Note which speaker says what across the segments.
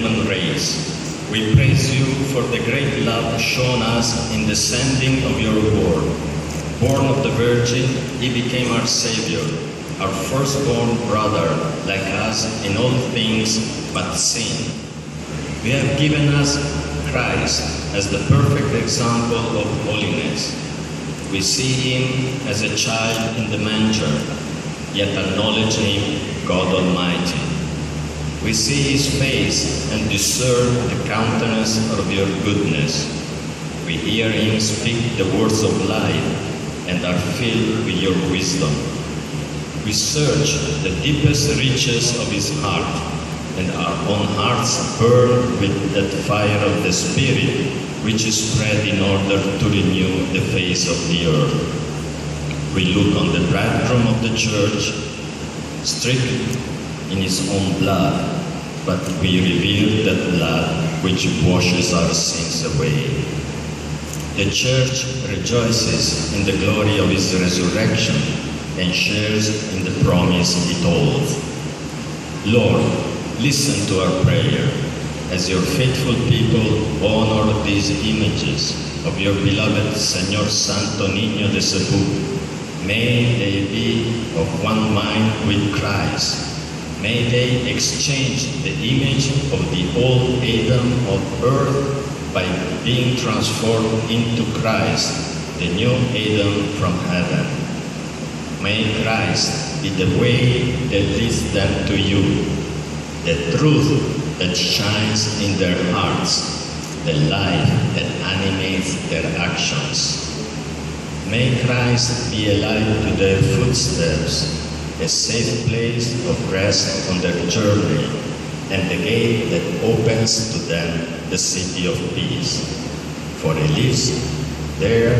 Speaker 1: human race. We praise you for the great love shown us in the sending of your word. Born of the Virgin, he became our Savior, our firstborn brother, like us in all things but sin. We have given us Christ as the perfect example of holiness. We see him as a child in the manger, yet acknowledge him God Almighty. We see his face and discern the countenance of your goodness. We hear him speak the words of life and are filled with your wisdom. We search the deepest reaches of his heart, and our own hearts burn with that fire of the Spirit which is spread in order to renew the face of the earth. We look on the bridegroom of the church, stricken in his own blood, but we revere that blood which washes our sins away. The church rejoices in the glory of his resurrection and shares in the promise it holds. Lord, listen to our prayer as your faithful people honor these images of your beloved Señor Santo Niño de Cebu. May they be of one mind with Christ. May they exchange the image of the old Adam of earth by being transformed into Christ, the new Adam from heaven. May Christ be the way that leads them to you, the truth that shines in their hearts, the light that animates their actions. May Christ be a light to their footsteps, a safe place of rest on their journey, and the gate that opens to them the city of peace. For he lives there,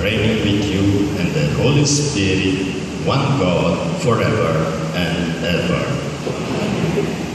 Speaker 1: reigning with you and the Holy Spirit, one God, forever and ever.